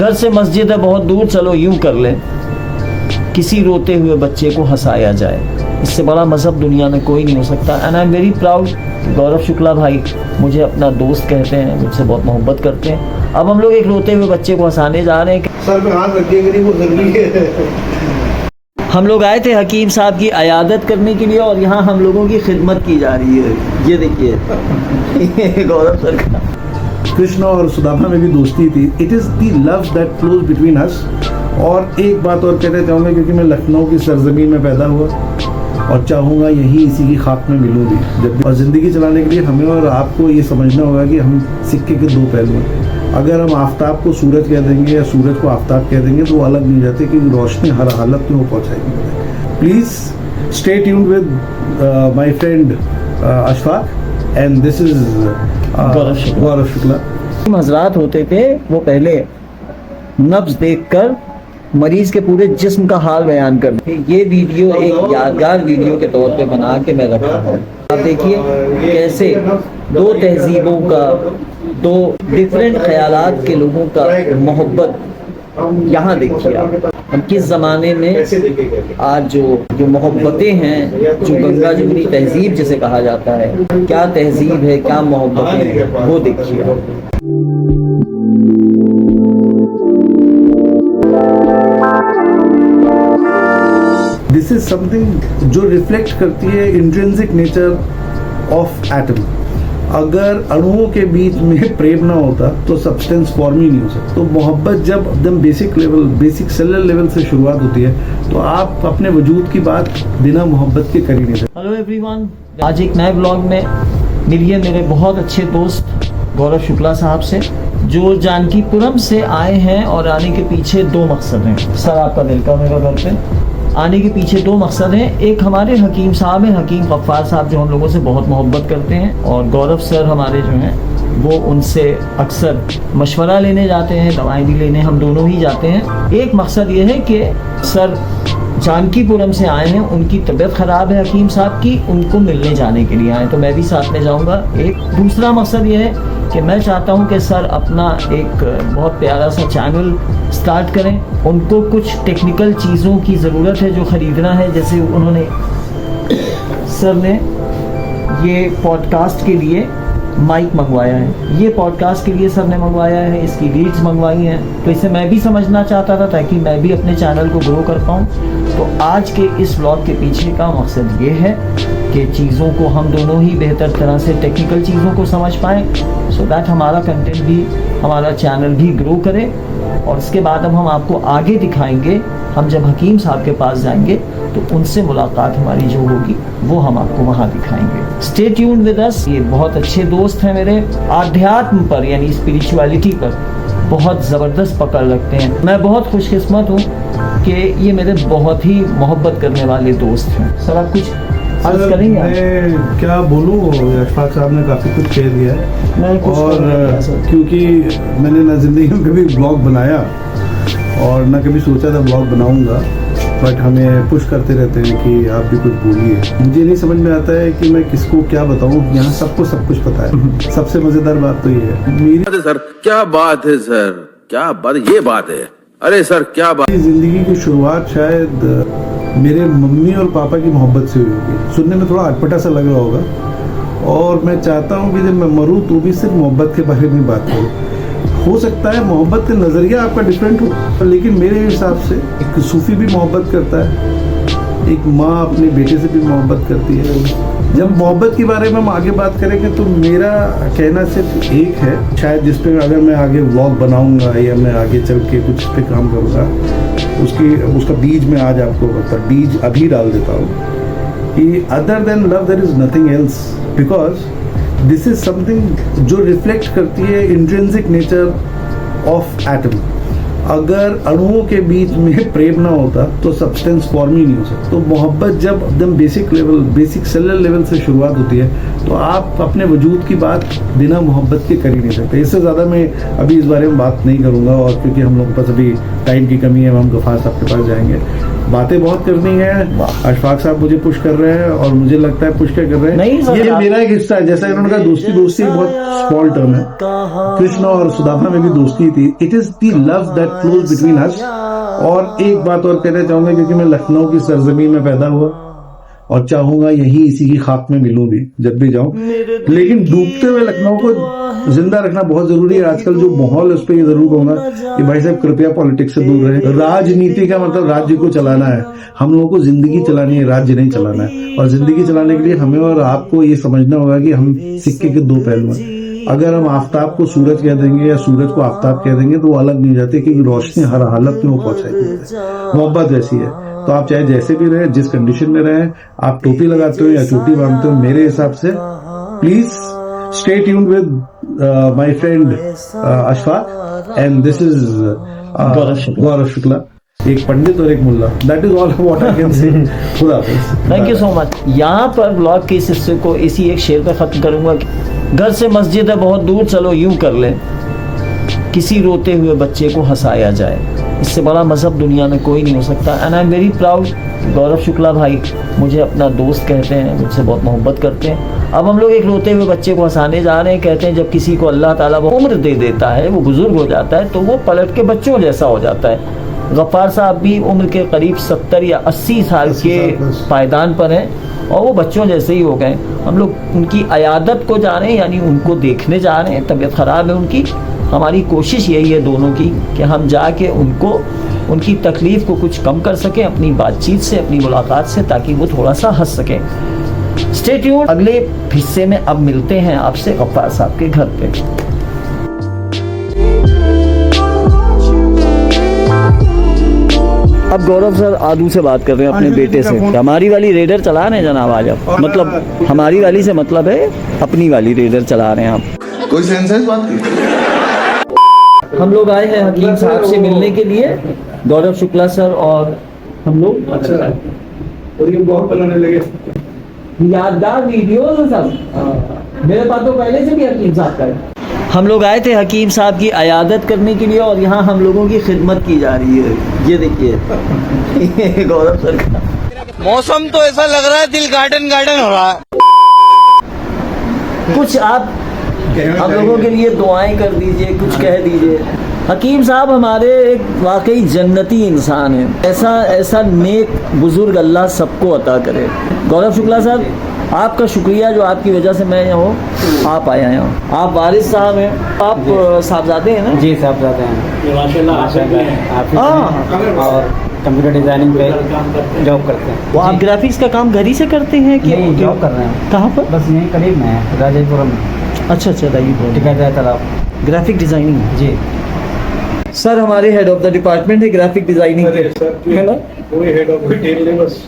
घर से मस्जिद है बहुत दूर, चलो यूं कर ले, किसी रोते हुए बच्चे को हंसाया जाए। इससे बड़ा मज़हब दुनिया में कोई नहीं हो सकता। And I am very proud, Gaurav Shukla भाई मुझे अपना दोस्त कहते हैं, मुझसे बहुत मोहब्बत करते हैं। अब हम लोग एक रोते हुए बच्चे को हंसाने जा रहे हैं। सर पे हाथ रखिए, वो जरूरी है। हम लोग आए थे हकीम साहब की अयादत करने के लिए और यहाँ हम लोगों की खिदमत की जा रही है। ये देखिए गौरव सर का। कृष्ण और सुदामा में भी दोस्ती थी। It is the love that flows between us. और एक बात और कहना चाहूँगा, क्योंकि मैं लखनऊ की सरजमीन में पैदा हुआ और चाहूँगा यही इसी की खाक में मिलूँ भी जब। और ज़िंदगी चलाने के लिए हमें और आपको ये समझना होगा कि हम सिक्के के दो पहलू हैं। अगर हम आफ्ताब को सूरज कह देंगे या सूरज को आफ्ताब कह देंगे तो वो अलग नहीं जाते, क्योंकि रोशनी हर हालत में वो पहुँचाएगी। Please stay tuned with my friend Ashfaq and this is Gaurav Shukla. हजरात होते थे वो पहले नब्ज देखकर मरीज के पूरे जिस्म का हाल बयान करते। ये वीडियो एक यादगार वीडियो के तौर पे बना के मैं रखा हूँ। आप देखिए कैसे दो तहजीबों का, दो डिफरेंट ख्यालात के लोगों का मोहब्बत। यहाँ देखिए आप, हम किस ज़माने में आज जो मोहब्बतें हैं, जो गंगा जमुनी तहजीब जिसे कहा जाता है, क्या तहजीब है, क्या मोहब्बतें हैं, वो देखिए आप। दिस इज समथिंग जो रिफ्लेक्ट करती है इंट्रिंसिक नेचर ऑफ एटम। अगर अणुओं के बीच में प्रेम ना होता तो सब्सटेंस फॉर्म ही नहीं हो सकता। तो मोहब्बत जब एकदम basic level, basic cellular level से शुरुआत होती है तो आप अपने वजूद की बात बिना मोहब्बत के कर ही नहीं सकते। हेलो एवरीवन, आज एक नए ब्लॉग में मिलिए मेरे बहुत अच्छे दोस्त गौरव शुक्ला साहब से, जो जानकीपुरम से आए हैं। और आने के पीछे दो मकसद हैं। सर आपका वेलकम है घर पे। आने के पीछे दो मकसद हैं। एक हमारे हकीम साहब हैं, हकीम गफ्फार साहब, जो हम लोगों से बहुत मोहब्बत करते हैं। और गौरव सर हमारे जो हैं वो उनसे अक्सर मशवरा लेने जाते हैं, दवाएं भी लेने हम दोनों ही जाते हैं। एक मकसद ये है कि सर जानकीपुरम से आए हैं, उनकी तबीयत ख़राब है हकीम साहब की, उनको मिलने जाने के लिए आए, तो मैं भी साथ में जाऊंगा। एक दूसरा मकसद ये है कि मैं चाहता हूं कि सर अपना एक बहुत प्यारा सा चैनल स्टार्ट करें। उनको कुछ टेक्निकल चीज़ों की ज़रूरत है जो ख़रीदना है। जैसे उन्होंने सर ने ये पॉडकास्ट के लिए माइक मंगवाया है, ये पॉडकास्ट के लिए सर ने मंगवाया है, इसकी लीड्स मंगवाई हैं। तो इसे मैं भी समझना चाहता था ताकि मैं भी अपने चैनल को ग्रो कर पाऊँ। तो आज के इस व्लॉग के पीछे का मकसद ये है कि चीज़ों को हम दोनों ही बेहतर तरह से, टेक्निकल चीज़ों को समझ पाएँ, सो दैट हमारा कंटेंट भी, हमारा चैनल भी ग्रो करे। और इसके बाद अब हम आपको आगे दिखाएंगे। हम जब हकीम साहब के पास जाएंगे तो उनसे मुलाकात हमारी जो होगी वो हम आपको वहाँ दिखाएंगे। Stay tuned with us. ये बहुत अच्छे दोस्त हैं मेरे, आध्यात्म पर यानी स्पिरिचुअलिटी पर बहुत ज़बरदस्त पकड़ रखते हैं। मैं बहुत खुशकिस्मत हूँ कि ये मेरे बहुत ही मोहब्बत करने वाले दोस्त हैं। सर आप कुछ अर्ज करेंगे? मैं क्या बोलूँ, अशफाक साहब ने काफ़ी कुछ कह दिया है। और क्योंकि मैंने ना ज़िंदगी में कभी ब्लॉग बनाया और ना कभी सोचा था ब्लॉग बनाऊंगा, बट हमें पुश करते रहते हैं कि आप भी कुछ बोलिए। मुझे नहीं समझ में आता है कि मैं किसको क्या बताऊं। यहाँ सबको सब कुछ पता है। सबसे मज़ेदार बात तो ये है मेरी। सर क्या बात है सर, क्या बात, ये बात है। अरे सर क्या बात। ज़िंदगी की शुरुआत शायद मेरे मम्मी और पापा की मोहब्बत से हुई होगी। सुनने में थोड़ा अटपटा सा लग रहा होगा और मैं चाहता हूँ कि जब मैं मरूँ तो भी सिर्फ मोहब्बत के बारे में बात करूँ। हो सकता है मोहब्बत का नज़रिया आपका डिफरेंट हो, लेकिन मेरे हिसाब से एक सूफ़ी भी मोहब्बत करता है, एक माँ अपने बेटे से भी मोहब्बत करती है। जब मोहब्बत के बारे में हम आगे बात करेंगे तो मेरा कहना सिर्फ एक है, शायद जिस पे अगर मैं आगे व्लॉग बनाऊंगा या मैं आगे चल के कुछ पे काम करूँगा, उसका बीज मैं आज आपको बीज अभी डाल देता हूँ कि other than love there is nothing else, because this is something जो रिफ्लेक्ट करती है इंट्रिंसिक नेचर ऑफ एटम। अगर अणुओं के बीच में प्रेम ना होता तो सब्सटेंस फॉर्म ही नहीं हो सकता। तो मोहब्बत जब एकदम basic level, basic cellular level से शुरुआत होती है तो आप अपने वजूद की बात बिना मोहब्बत के कर ही नहीं सकते। इससे ज़्यादा मैं अभी इस बारे में बात नहीं करूँगा, और क्योंकि हम लोगों के पास अभी टाइम की कमी है, हम गफ्फार साहब के पास जाएंगे। बातें बहुत करनी है। अशफाक साहब मुझे पुश कर रहे हैं और मुझे लगता है पुश क्या कर रहे नहीं हैं, सर, ये आप- मेरा एक हिस्सा है। जैसा इन्होंने कहा दोस्ती दोस्ती बहुत स्मॉल टर्म है। कृष्ण और सुदामा में भी दोस्ती थी। It is the love that flows between us. और एक बात और कहना चाहूंगा, क्योंकि मैं लखनऊ की सरजमीन में पैदा हुआ और चाहूंगा यही इसी की खाक में मिलूं भी जब भी जाऊं, लेकिन डूबते हुए लखनऊ को जिंदा रखना बहुत जरूरी है। आजकल जो माहौल है उस पर ये जरूर कहूंगा कि भाई साहब कृपया पॉलिटिक्स से दूर रहे। राजनीति का मतलब राज्य को चलाना है, हम लोगों को जिंदगी चलानी है, राज्य नहीं चलाना है। और जिंदगी चलाने के लिए हमें और आपको ये समझना होगा कि हम सिक्के के दो पहलू हैं। अगर हम आफ्ताब को सूरज कह देंगे या सूरज को आफ्ताब कह देंगे तो वो अलग नहीं जाते, क्योंकि रोशनी हर हालत में वो पहुंचाएगी। मोहब्बत वैसी है। तो आप चाहे जैसे भी रहे, जिस कंडीशन में रहे, आप टोपी लगाते हो या चोटी बांधते हो, मेरे हिसाब से please stay tuned with my friend Ashfaq and this is Gaurav Shukla, एक पंडित और एक मुल्ला। That is all what I can say. खुदा हाफिज। Thank you so much. यहाँ पर ब्लॉग के इस हिस्से को इसी एक शेर पे खत्म करूंगा। घर से मस्जिद है बहुत दूर, चलो यूं कर ले, किसी रोते हुए बच्चे को हंसाया जाए। इससे बड़ा मजहब दुनिया में कोई नहीं हो सकता। And I am very proud, Gaurav Shukla भाई मुझे अपना दोस्त कहते हैं, मुझसे बहुत मोहब्बत करते हैं। अब हम लोग एक रोते हुए बच्चे को हंसाने जा रहे हैं। कहते हैं जब किसी को अल्लाह ताला वो उम्र दे देता है, वो बुजुर्ग हो जाता है, तो वो पलट के बच्चों जैसा हो जाता है। गफ्फार साहब भी उम्र के करीब 70 या 80 साल के पायदान पर हैं और वो बच्चों जैसे ही हो गए। हम लोग उनकी अयादत को जा रहे हैं, यानी उनको देखने जा रहे हैं। तबीयत ख़राब है उनकी। हमारी कोशिश यही है दोनों की कि हम जाके उनको उनकी तकलीफ़ को कुछ कम कर सकें अपनी बातचीत से, अपनी मुलाकात से, ताकि वो थोड़ा सा हंस सकें। Stay tuned. अगले हिस्से में अब मिलते हैं आपसे गफ्फार साहब के घर पे। अब गौरव सर आदू से बात कर रहे हैं अपने बेटे से। हमारी वाली रेडर चला रहे हैं जनाब आज आप? मतलब हमारी वाली से मतलब है अपनी वाली रेडर चला रहे हैं आप? कोई सेंस है इस बात की? हम लोग आए हैं हकीम साहब से मिलने के लिए, गौरव शुक्ला सर और हम लोग। और ये बहुत बनाने लगे यादगार वीडियोस हैं सब। मेरे पास तो पहले से भी हकीम साहब का है। हम लोग आए थे हकीम साहब की अयादत करने के लिए और यहाँ हम लोगों की खिदमत की जा रही है। ये देखिए गौरव सर का मौसम तो ऐसा लग रहा है दिल गार्डन गार्डन हो रहा है। कुछ आप हम लोगों के लिए दुआएं कर दीजिए, कुछ कह दीजिए। हकीम साहब हमारे एक वाकई जन्नती इंसान हैं। ऐसा नेक बुजुर्ग अल्लाह सबको अता करे। गौरव शुक्ला साहब आपका शुक्रिया, जो आपकी वजह से मैं यहाँ हूँ, आप आए हैं यहाँ। आप वारिस साहब हैं, आप साहबजादे हैं ना? जी साहबजादे हैं माशाल्लाह। हाँ, और कंप्यूटर डिजाइनिंग पे जॉब करते हैं। वो आप ग्राफिक्स का काम घर ही से करते हैं कि नहीं, जॉब कर रहे हैं। कहाँ पर? बस यहीं करीब में है, राजेपुरम में। अच्छा राजीपुर। टिकट है तालाब। ग्राफिक डिजाइनिंग जी सर हमारे हेड ऑफ द डिपार्टमेंट है ग्राफिक डिजाइनिंग के, है ना? कोई हेड ऑफ डिटेल नहीं, बस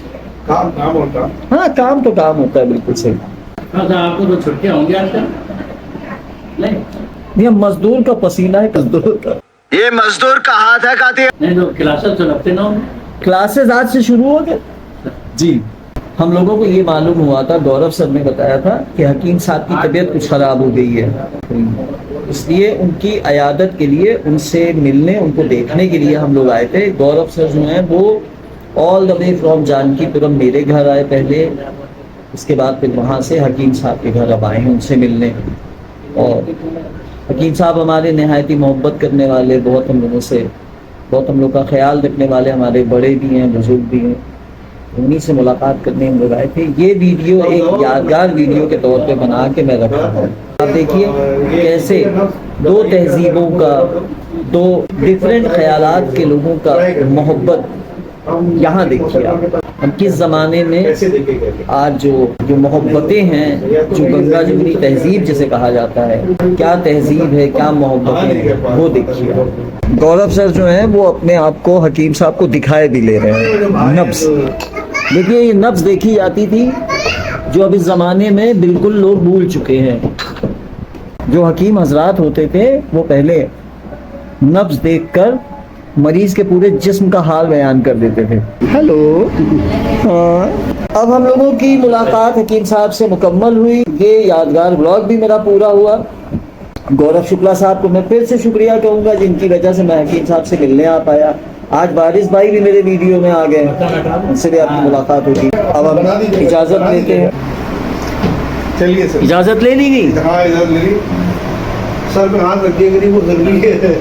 काम होता। हाँ काम तो काम होता है, बिल्कुल सही। आपको तो छुट्टियां होंगी आजकल? नहीं, हम मजदूर का पसीना है, मजदूर का। ये मजदूर का हाथ है कातिल। नहीं तो क्लासेस तो लगते ना होंगे। क्लासेस आज से शुरू हो गए जी। हम लोगों को ये मालूम हुआ था, गौरव सर ने बताया था कि हकीम साहब की तबीयत कुछ खराब हो गई है, इसलिए उनकी अयादत के लिए, उनसे मिलने, उनको देखने के लिए हम लोग आए थे। गौरव सर जो हैं वो all the way from Jankipuram मेरे घर आए पहले, उसके बाद फिर वहाँ से हकीम साहब के घर अब आए हैं उनसे मिलने। और हकीम साहब हमारे नहायत ही मोहब्बत करने वाले, बहुत हम लोगों से, बहुत हम लोग का ख्याल रखने वाले, हमारे बड़े भी हैं, बुजुर्ग भी हैं। उन्हीं से मुलाकात करने हम लोग आए थे। ये वीडियो एक यादगार वीडियो के तौर पे बना के मैं रखा हूँ। आप देखिए कैसे दो तहजीबों का, दो डिफरेंट ख्यालात के लोगों का मोहब्बत। यहाँ देखिए आप, हम किस ज़माने में आज जो मोहब्बतें हैं, जो गंगा जमुनी तहजीब जिसे कहा जाता है, क्या तहजीब है, क्या मोहब्बतें हैं, वो देखिए। गौरव सर जो हैं वो अपने आप को हकीम साहब को दिखाए भी ले रहे हैं। नब्ज़ देखिए, ये नब्ज़ देखी जाती थी जो अब इस ज़माने में बिल्कुल लोग भूल चुके हैं। जो हकीम हजरात होते थे वो पहले नब्ज़ देखकर मरीज के पूरे जिस्म का हाल बयान कर देते थे। हेलो, हाँ। अब हम लोगों की मुलाकात हकीम साहब से मुकम्मल हुई। ये यादगार ब्लॉग भी मेरा पूरा हुआ। गौरव शुक्ला साहब को मैं फिर से शुक्रिया कहूँगा जिनकी वजह से मैं हकीम साहब से मिलने आ पाया। आज बारिश भाई भी मेरे वीडियो में आ गए, उनसे भी आपकी मुलाकात होगी। अब हम इजाज़त लेते हैं। चलिए सर। इजाज़त ले ली गई। हाँ इधर मेरी सर पे हाथ रखिए, वो जरूरी है।